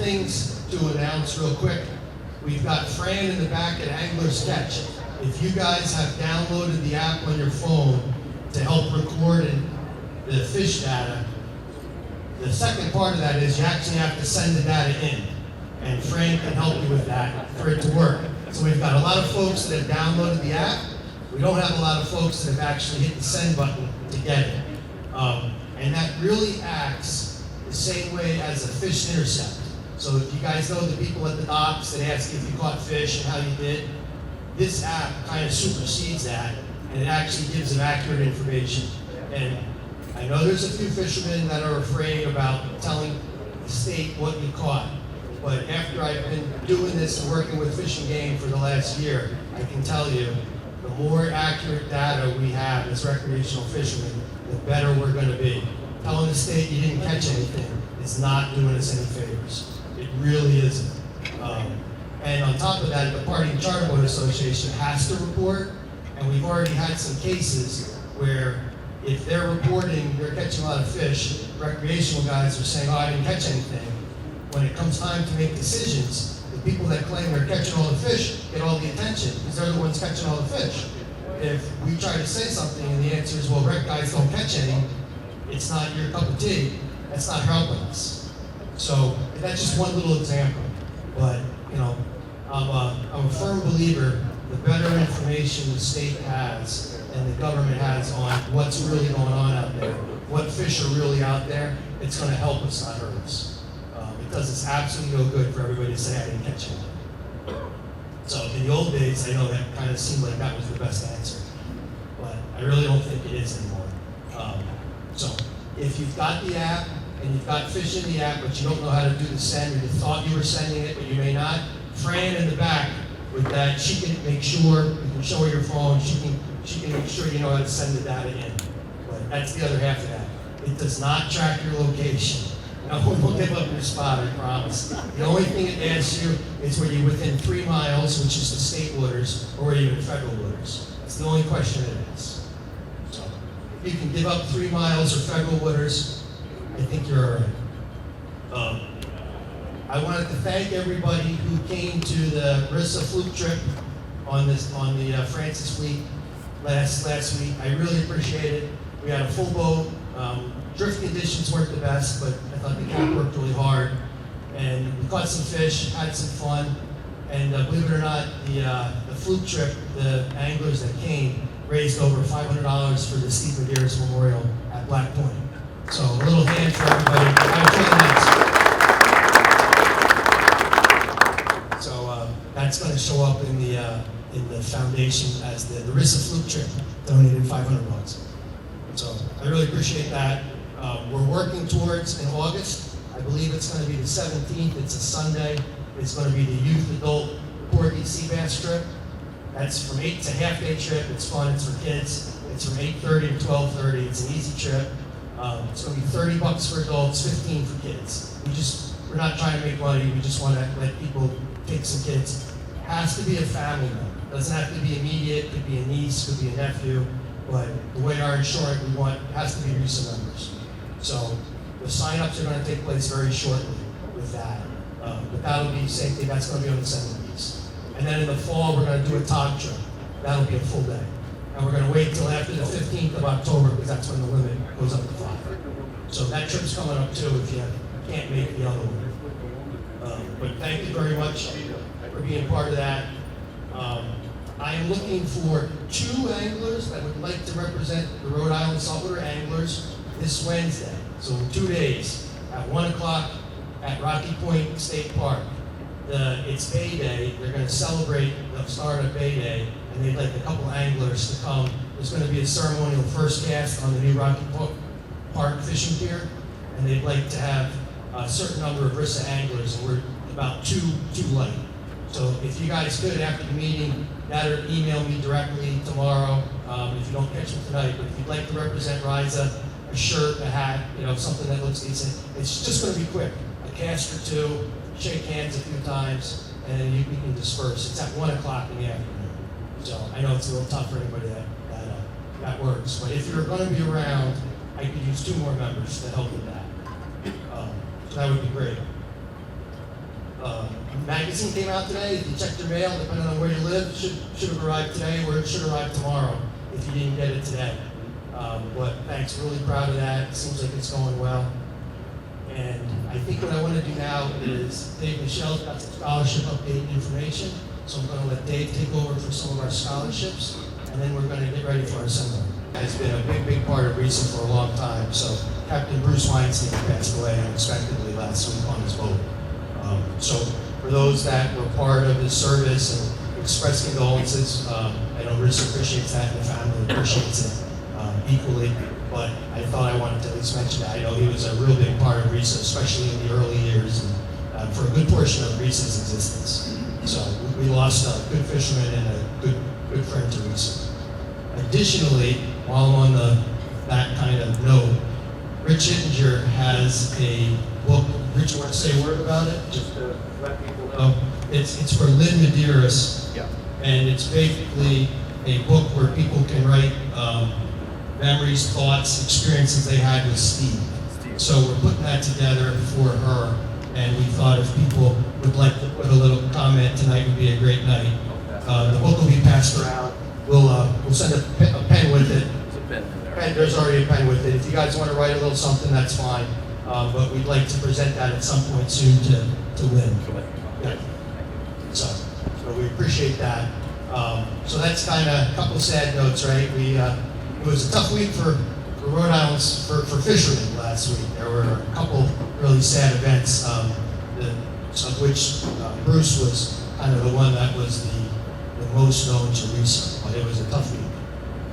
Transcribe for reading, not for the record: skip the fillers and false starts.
Things to announce real quick. We've got Fran in the back at Angler Sketch. If you guys have downloaded the app on your phone to help record the fish data, the second part of that is you actually have to send the data in. And Fran can help you with that for it to work. So we've got a lot of folks that have downloaded the app. We don't have a lot of folks that have actually hit the send button to get it. And that really acts the same way as a fish intercept. So if you guys know the people at the docks that ask if you caught fish and how you did, this app kind of supersedes that, and it actually gives them accurate information. And I know there's a few fishermen that are afraid about telling the state what you caught, but after I've been doing this and working with Fish and Game for the last year, I can tell you, the more accurate data we have as recreational fishermen, the better we're going to be. Telling the state you didn't catch anything is not doing us any favors. It really isn't. And on top of that, the Party and Charter Boat Association has to report, and we've already had some cases where if they're reporting they're catching a lot of fish, recreational guys are saying, oh, I didn't catch anything. When it comes time to make decisions, the people that claim they're catching all the fish get all the attention because they're the ones catching all the fish. If we try to say something and the answer is, well, rec guys don't catch any, it's not your cup of tea, that's not helping us. So that's just one little example. But, you know, I'm a firm believer the better information the state has and the government has on what's really going on out there, what fish are really out there, it's going to help us, not hurt us. It does us absolutely no good for everybody to say I didn't catch it. So in the old days, I know that kind of seemed like that was the best answer, but I really don't think it is anymore. So if you've got the app and you've got fish in the app, but you don't know how to do the send, or you thought you were sending it, but you may not, Fran in the back with that, she can make sure, you can show her your phone, she can make sure you know how to send the data in. But that's the other half of that. It does not track your location. No, we won't give up your spot, I promise. The only thing it asks you is were you within 3 miles, which is the state waters, or were you in federal waters? That's the only question it asks. So if you can give up 3 miles or federal waters, I think you're all right. I wanted to thank everybody who came to the Rissa fluke trip on the Francis Fleet last week. I really appreciate it. We had a full boat. Drift conditions weren't the best, but I thought the cap worked really hard. And we caught some fish, had some fun. And believe it or not, the fluke trip, the anglers that came raised over $500 for the Steve Medeiros Memorial at Black Point. So a little hand for everybody. That was really nice. So that's going to show up in the foundation as the Rissa fluke trip donated $500. So I really appreciate that. We're working towards in August. I believe it's going to be the 17th. It's a Sunday. It's going to be the youth adult Porgy sea bass trip. That's from 8. It's a half-day trip. It's fun. It's for kids. It's from 8:30 to 12:30. It's an easy trip. It's going to be $30 for adults, $15 for kids. We're not trying to make money. We just want to let people take some kids. Has to be a family member. Doesn't have to be immediate. Could be a niece. Could be a nephew. But the way our insurance we want has to be recent members. So the sign-ups are going to take place very shortly with that. But that'll be the same thing. That's going to be on the 70s. And then in the fall, we're going to do a tog trip. That'll be a full day. And we're going to wait till after the 15th of October because that's when the limit goes up to 5. So that trip's coming up too if you can't make the other one. But thank you very much for being part of that. I am looking for 2 anglers that would like to represent the Rhode Island saltwater anglers this Wednesday. So in 2 days at 1 o'clock at Rocky Point State Park. It's Bay Day. They're going to celebrate the start of Bay Day, and they'd like a couple anglers to come. There's going to be a ceremonial first cast on the new Rocky Park fishing pier, and they'd like to have a certain number of Rissa anglers, and we're about too light. So if you guys could, after the meeting, either email me directly tomorrow, if you don't catch me tonight, but if you'd like to represent Riza, a shirt, a hat, something that looks decent, it's just going to be quick. A cast or 2, shake hands a few times, and then we can disperse. It's at 1 o'clock in the afternoon. So I know it's a little tough for anybody that works, but if you're going to be around, I could use 2 more members to help with that. So that would be great. magazine came out today. If you checked your mail, depending on where you live, should have arrived today or it should arrive tomorrow if you didn't get it today. But thanks, really proud of that. It seems like it's going well. And I think what I want to do now is Dave Michelle's got some scholarship update information. So I'm going to let Dave take over for some of our scholarships, and then we're going to get ready for our seminar. It's been a big part of RISA for a long time. So Captain Bruce Weinstein passed away unexpectedly last week on his boat. So for those that were part of his service and express condolences, I know RISA appreciates that and the family appreciates it equally. But I thought I wanted to at least mention that. I know he was a real big part of RISA, especially in the early years and for a good portion of RISA's existence. So we lost a good fisherman and a good friend to RISA. Additionally, while I'm on that kind of note, Rich Ittinger has a book. Rich, you want to say a word about it? Just to let people know. It's for Lynn Medeiros. Yeah. And it's basically a book where people can write memories, thoughts, experiences they had with Steve. So we're putting that together for her, and we thought if people would like to put a little comment tonight would be a great night. The book will be passed around. We'll send a pen with it. There's already a pen with it. If you guys want to write a little something, that's fine. But we'd like to present that at some point soon to Lynn. Yeah. So we appreciate that. So that's kind of a couple of sad notes, right? It was a tough week for Rhode Island, for fishermen last week. There were a couple really sad events, of which Bruce was kind of the one that was the most known to RISA. But it was a tough week.